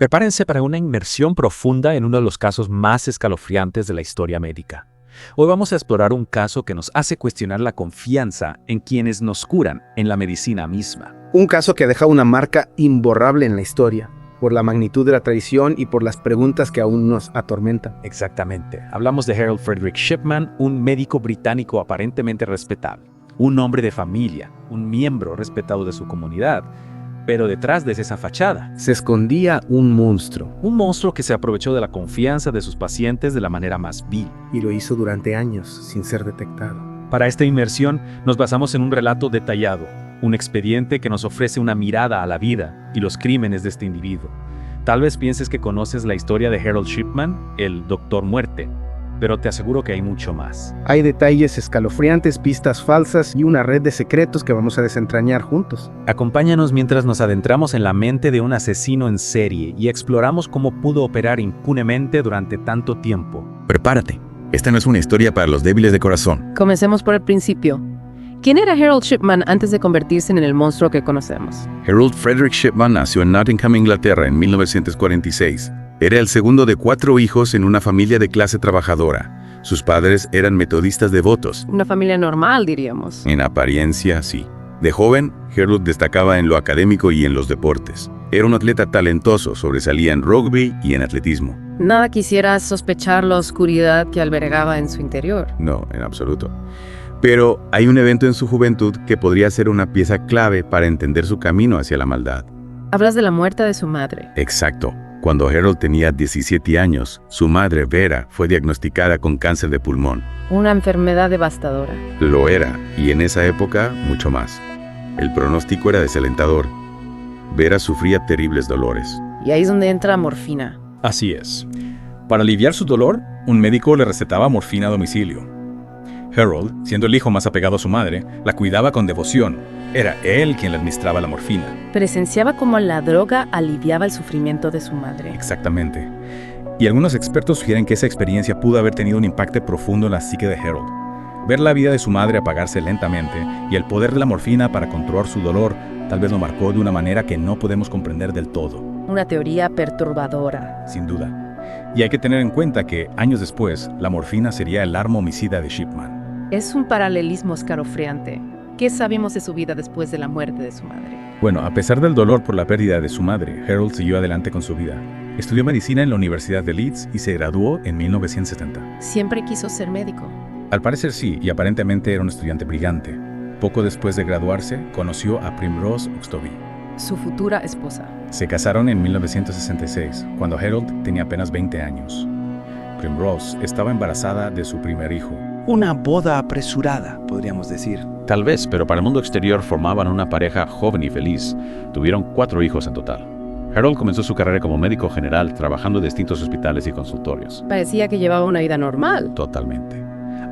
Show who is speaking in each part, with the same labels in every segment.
Speaker 1: Prepárense para una inmersión profunda en uno de los casos más escalofriantes de la historia médica. Hoy vamos a explorar un caso que nos hace cuestionar la confianza en quienes nos curan, en la medicina misma.
Speaker 2: Un caso que deja una marca imborrable en la historia, por la magnitud de la traición y por las preguntas que aún nos atormentan.
Speaker 1: Exactamente. Hablamos de Harold Frederick Shipman, un médico británico aparentemente respetable, un hombre de familia, un miembro respetado de su comunidad. Pero detrás de esa fachada
Speaker 2: Se escondía un monstruo,
Speaker 1: un monstruo que se aprovechó de la confianza de sus pacientes de la manera más vil.
Speaker 2: y lo hizo durante años sin ser detectado.
Speaker 1: Para esta inmersión nos basamos en un relato detallado, un expediente que nos ofrece una mirada a la vida y los crímenes de este individuo. Tal vez pienses que conoces la historia de Harold Shipman, el Doctor Muerte, pero te aseguro que hay mucho más.
Speaker 2: Hay detalles escalofriantes, pistas falsas y una red de secretos que vamos a desentrañar juntos.
Speaker 1: Acompáñanos mientras nos adentramos en la mente de un asesino en serie y exploramos cómo pudo operar impunemente durante tanto tiempo.
Speaker 3: Prepárate. Esta no es una historia para los débiles de corazón.
Speaker 4: Comencemos por el principio. ¿Quién era Harold Shipman antes de convertirse en el monstruo que conocemos?
Speaker 3: Harold Frederick Shipman nació en Nottingham, Inglaterra, en 1946. Era el segundo de 4 hijos en una familia de clase trabajadora. Sus padres eran metodistas devotos.
Speaker 4: Una familia normal, diríamos.
Speaker 3: En apariencia, sí. De joven, Harold destacaba en lo académico y en los deportes. Era un atleta talentoso, sobresalía en rugby y en atletismo.
Speaker 4: Nada quisiera sospechar la oscuridad que albergaba en su interior.
Speaker 3: No, en absoluto. Pero hay un evento en su juventud que podría ser una pieza clave para entender su camino hacia la maldad.
Speaker 4: Hablas de la muerte de su madre.
Speaker 3: Exacto. Cuando Harold tenía 17 años, su madre, Vera, fue diagnosticada con cáncer de pulmón.
Speaker 4: Una enfermedad devastadora.
Speaker 3: Lo era, y en esa época, mucho más. El pronóstico era desalentador. Vera sufría terribles dolores.
Speaker 4: Y ahí es donde entra la morfina.
Speaker 5: Así es. Para aliviar su dolor, un médico le recetaba morfina a domicilio. Harold, siendo el hijo más apegado a su madre, la cuidaba con devoción. Era él quien le administraba la morfina.
Speaker 4: Presenciaba cómo la droga aliviaba el sufrimiento de su madre.
Speaker 5: Exactamente. Y algunos expertos sugieren que esa experiencia pudo haber tenido un impacto profundo en la psique de Harold. Ver la vida de su madre apagarse lentamente y el poder de la morfina para controlar su dolor tal vez lo marcó de una manera que no podemos comprender del todo.
Speaker 4: Una teoría perturbadora.
Speaker 5: Sin duda. Y hay que tener en cuenta que, años después, la morfina sería el arma homicida de Shipman.
Speaker 4: Es un paralelismo escalofriante. ¿Qué sabemos de su vida después de la muerte de su madre?
Speaker 5: Bueno, a pesar del dolor por la pérdida de su madre, Harold siguió adelante con su vida. Estudió medicina en la Universidad de Leeds y se graduó en 1970.
Speaker 4: Siempre quiso ser médico.
Speaker 5: Al parecer sí, y aparentemente era un estudiante brillante. Poco después de graduarse, conoció a Primrose Oxtoby.
Speaker 4: Su futura esposa.
Speaker 5: Se casaron en 1966, cuando Harold tenía apenas 20 años. Primrose estaba embarazada de su primer hijo.
Speaker 6: Una boda apresurada, podríamos decir.
Speaker 1: Tal vez, pero para el mundo exterior formaban una pareja joven y feliz. Tuvieron 4 hijos en total. Harold comenzó su carrera como médico general, trabajando en distintos hospitales y consultorios.
Speaker 4: Parecía que llevaba una vida normal.
Speaker 1: Totalmente.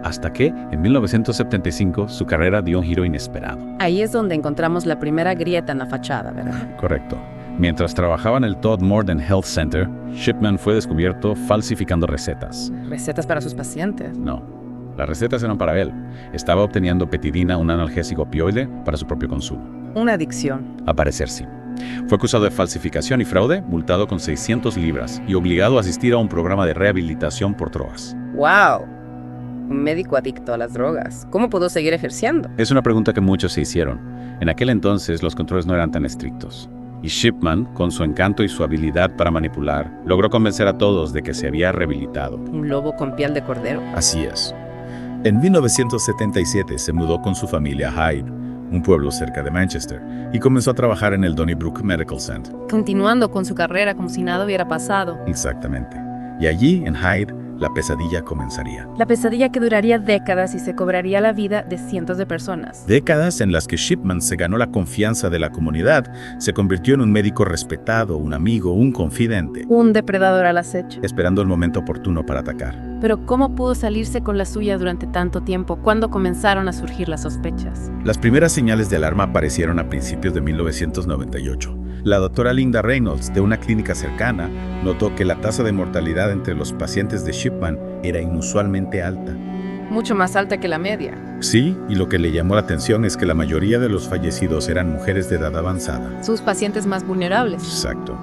Speaker 1: Hasta que, en 1975, su carrera dio un giro inesperado.
Speaker 4: Ahí es donde encontramos la primera grieta en la fachada, ¿verdad?
Speaker 5: Correcto. Mientras trabajaba en el Todd Morden Health Center, Shipman fue descubierto falsificando recetas.
Speaker 4: Recetas para sus pacientes.
Speaker 5: No, las recetas eran para él. Estaba obteniendo petidina, un analgésico opioide, para su propio consumo.
Speaker 4: Una adicción.
Speaker 5: Al parecer sí. Fue acusado de falsificación y fraude, multado con 600 libras y obligado a asistir a un programa de rehabilitación por drogas.
Speaker 4: ¡Wow! Un médico adicto a las drogas. ¿Cómo pudo seguir ejerciendo?
Speaker 5: Es una pregunta que muchos se hicieron. En aquel entonces los controles no eran tan estrictos. Y Shipman, con su encanto y su habilidad para manipular, logró convencer a todos de que se había rehabilitado.
Speaker 4: Un lobo con piel de cordero.
Speaker 3: Así es. En 1977 se mudó con su familia a Hyde, un pueblo cerca de Manchester, y comenzó a trabajar en el Donnybrook Medical Center.
Speaker 4: Continuando con su carrera como si nada hubiera pasado.
Speaker 3: Exactamente. Y allí, en Hyde, la pesadilla comenzaría.
Speaker 4: La pesadilla que duraría décadas y se cobraría la vida de cientos de personas.
Speaker 3: Décadas en las que Shipman se ganó la confianza de la comunidad, se convirtió en un médico respetado, un amigo, un confidente,
Speaker 4: Un depredador al acecho.
Speaker 3: esperando el momento oportuno para atacar.
Speaker 4: Pero ¿cómo pudo salirse con la suya durante tanto tiempo? ¿Cuándo comenzaron a surgir las sospechas?
Speaker 3: Las primeras señales de alarma aparecieron a principios de 1998. La doctora Linda Reynolds, de una clínica cercana, notó que la tasa de mortalidad entre los pacientes de Shipman era inusualmente alta.
Speaker 4: Mucho más alta que la media.
Speaker 3: Sí, y lo que le llamó la atención es que la mayoría de los fallecidos eran mujeres de edad avanzada.
Speaker 4: Sus pacientes más vulnerables.
Speaker 3: Exacto.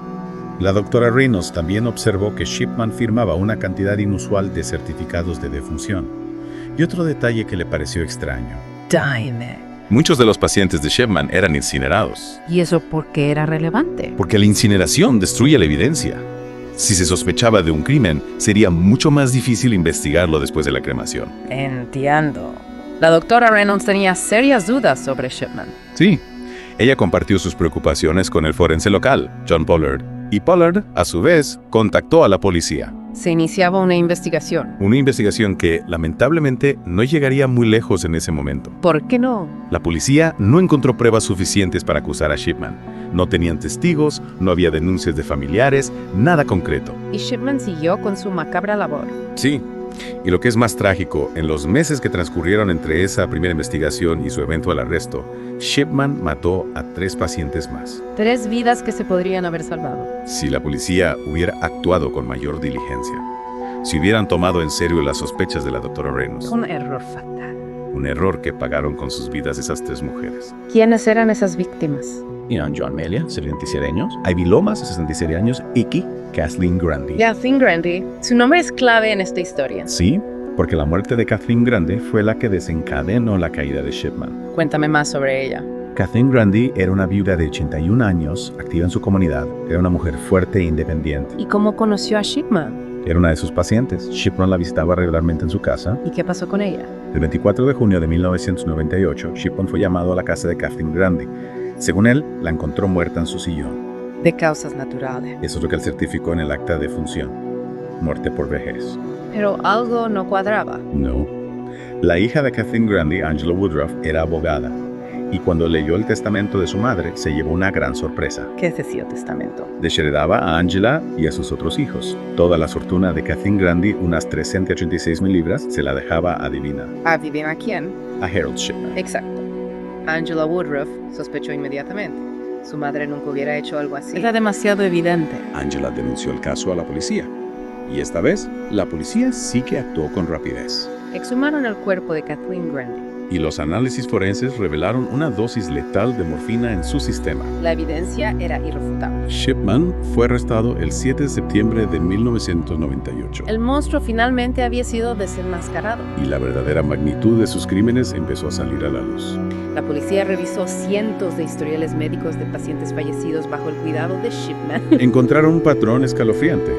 Speaker 3: La doctora Reynolds también observó que Shipman firmaba una cantidad inusual de certificados de defunción. Y otro detalle que le pareció extraño.
Speaker 4: Dime.
Speaker 5: Muchos de los pacientes de Shipman eran incinerados,
Speaker 4: ¿Y eso por qué era relevante?
Speaker 5: porque la incineración destruye la evidencia. Si se sospechaba de un crimen, sería mucho más difícil investigarlo después de la cremación.
Speaker 4: Entiendo. La doctora Reynolds tenía serias dudas sobre Shipman.
Speaker 5: Sí, ella compartió sus preocupaciones con el forense local, John Pollard, y Pollard, a su vez, contactó a la policía.
Speaker 4: Se iniciaba una investigación.
Speaker 5: Una investigación que, lamentablemente, no llegaría muy lejos en ese momento.
Speaker 4: ¿Por qué no?
Speaker 5: La policía no encontró pruebas suficientes para acusar a Shipman. No tenían testigos, no había denuncias de familiares, nada concreto.
Speaker 4: Y Shipman siguió con su macabra labor.
Speaker 5: Sí, y lo que es más trágico, en los meses que transcurrieron entre esa primera investigación y su eventual arresto, Shipman mató a 3 pacientes más.
Speaker 4: 3 vidas que se podrían haber salvado.
Speaker 5: Si la policía hubiera actuado con mayor diligencia, si hubieran tomado en serio las sospechas de la doctora Reynolds,
Speaker 4: Un error fatal.
Speaker 5: un error que pagaron con sus vidas esas 3 mujeres.
Speaker 4: ¿Quiénes eran esas víctimas?
Speaker 3: John Melia, 77 años. Ivy Lomas, 67 años. Iki, Kathleen Grande.
Speaker 4: Kathleen Grande. Su nombre es clave en esta historia.
Speaker 3: Sí, porque la muerte de Kathleen Grande fue la que desencadenó la caída de Shipman.
Speaker 4: Cuéntame más sobre ella.
Speaker 3: Kathleen Grande era una viuda de 81 años, activa en su comunidad. Era una mujer fuerte e independiente.
Speaker 4: ¿Y cómo conoció a Shipman?
Speaker 3: Era una de sus pacientes. Shipman la visitaba regularmente en su casa.
Speaker 4: ¿Y qué pasó con ella?
Speaker 3: El 24 de junio de 1998, Shipman fue llamado a la casa de Kathleen Grande. Según él, la encontró muerta en su sillón.
Speaker 4: De causas naturales.
Speaker 3: Eso es lo que él certificó en el acta de defunción. Muerte por vejez.
Speaker 4: Pero algo no cuadraba.
Speaker 3: No. La hija de Kathleen Grande, Angela Woodruff, era abogada. Y cuando leyó el testamento de su madre, se llevó una gran sorpresa.
Speaker 4: ¿Qué decía el testamento?
Speaker 3: Desheredaba a Angela y a sus otros hijos. Toda la fortuna de Kathleen Grande, unas 386,000 libras, se la dejaba a Divina,
Speaker 4: ¿Adivina quién?
Speaker 3: a Harold Shipman.
Speaker 4: Exacto. Angela Woodruff sospechó inmediatamente. Su madre nunca hubiera hecho algo así. Era demasiado evidente.
Speaker 7: Angela denunció el caso a la policía. Y esta vez, la policía sí que actuó con rapidez.
Speaker 4: Exhumaron el cuerpo de Kathleen Grande.
Speaker 7: Y los análisis forenses revelaron una dosis letal de morfina en su sistema.
Speaker 4: La evidencia era irrefutable.
Speaker 7: Shipman fue arrestado el 7 de septiembre de 1998.
Speaker 4: El monstruo finalmente había sido desenmascarado.
Speaker 7: Y la verdadera magnitud de sus crímenes empezó a salir a la luz.
Speaker 4: La policía revisó cientos de historiales médicos de pacientes fallecidos bajo el cuidado de Shipman.
Speaker 7: Encontraron un patrón escalofriante.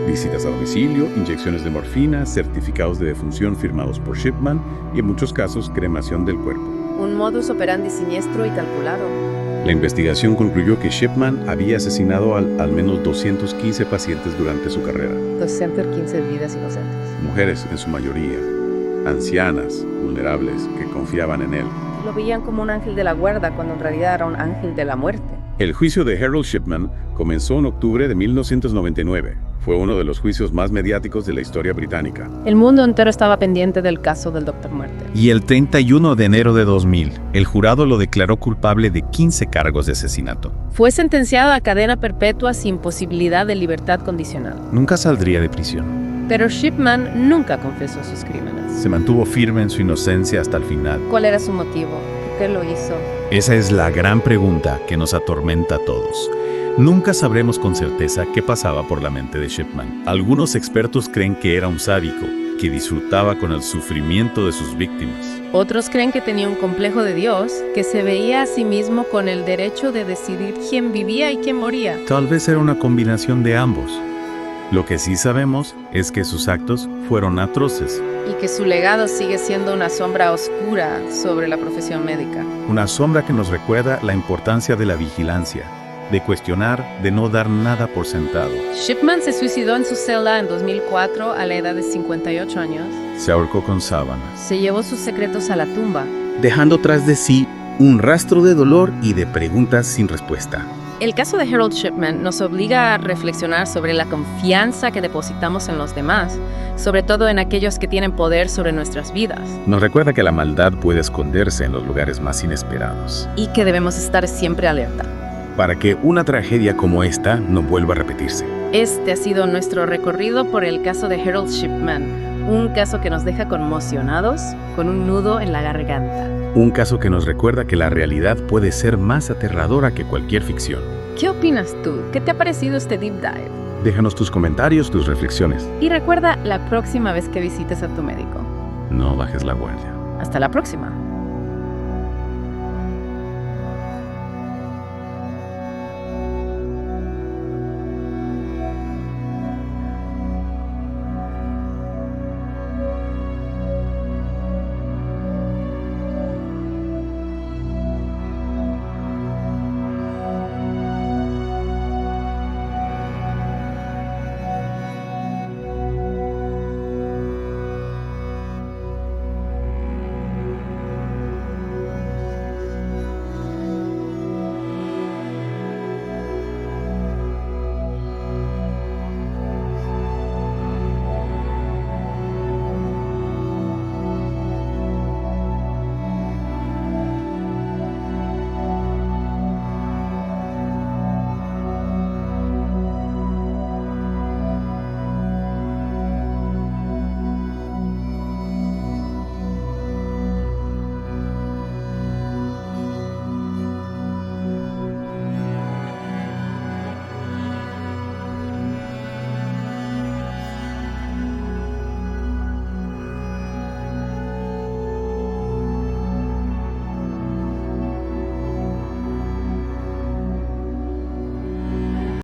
Speaker 7: Visitas a domicilio, inyecciones de morfina, certificados de defunción firmados por Shipman y en muchos casos cremación del cuerpo.
Speaker 4: Un modus operandi siniestro y calculado.
Speaker 7: La investigación concluyó que Shipman había asesinado al menos 215 pacientes durante su carrera.
Speaker 4: 215 vidas inocentes.
Speaker 7: Mujeres en su mayoría, ancianas, vulnerables, que confiaban en él.
Speaker 4: Lo veían como un ángel de la guarda cuando en realidad era un ángel de la muerte.
Speaker 7: El juicio de Harold Shipman comenzó en octubre de 1999. Fue uno de los juicios más mediáticos de la historia británica.
Speaker 4: El mundo entero estaba pendiente del caso del Dr. Muerte.
Speaker 3: Y el 31 de enero de 2000, el jurado lo declaró culpable de 15 cargos de asesinato.
Speaker 4: Fue sentenciado a cadena perpetua sin posibilidad de libertad condicional.
Speaker 3: Nunca saldría de prisión.
Speaker 4: Pero Shipman nunca confesó sus crímenes.
Speaker 3: Se mantuvo firme en su inocencia hasta el final.
Speaker 4: ¿Cuál era su motivo? ¿Por qué lo hizo?
Speaker 3: Esa es la gran pregunta que nos atormenta a todos. Nunca sabremos con certeza qué pasaba por la mente de Shipman. Algunos expertos creen que era un sádico, que disfrutaba con el sufrimiento de sus víctimas.
Speaker 4: Otros creen que tenía un complejo de Dios, que se veía a sí mismo con el derecho de decidir quién vivía y quién moría.
Speaker 3: Tal vez era una combinación de ambos. Lo que sí sabemos es que sus actos fueron atroces.
Speaker 4: Y que su legado sigue siendo una sombra oscura sobre la profesión médica.
Speaker 3: Una sombra que nos recuerda la importancia de la vigilancia, de cuestionar, de no dar nada por sentado.
Speaker 4: Shipman se suicidó en su celda en 2004 a la edad de 58 años.
Speaker 3: Se ahorcó con sábanas.
Speaker 4: Se llevó sus secretos a la tumba.
Speaker 2: Dejando tras de sí un rastro de dolor y de preguntas sin respuesta.
Speaker 4: El caso de Harold Shipman nos obliga a reflexionar sobre la confianza que depositamos en los demás, sobre todo en aquellos que tienen poder sobre nuestras vidas,
Speaker 3: Nos recuerda que la maldad puede esconderse en los lugares más inesperados,
Speaker 4: y que debemos estar siempre alerta.
Speaker 3: para que una tragedia como esta no vuelva a repetirse.
Speaker 4: Este ha sido nuestro recorrido por el caso de Harold Shipman, un caso que nos deja conmocionados, con un nudo en la garganta.
Speaker 3: Un caso que nos recuerda que la realidad puede ser más aterradora que cualquier ficción.
Speaker 4: ¿Qué opinas tú? ¿Qué te ha parecido este deep dive?
Speaker 7: Déjanos tus comentarios, tus reflexiones.
Speaker 4: Y recuerda, la próxima vez que visites a tu médico.
Speaker 7: No bajes la guardia.
Speaker 4: Hasta la próxima.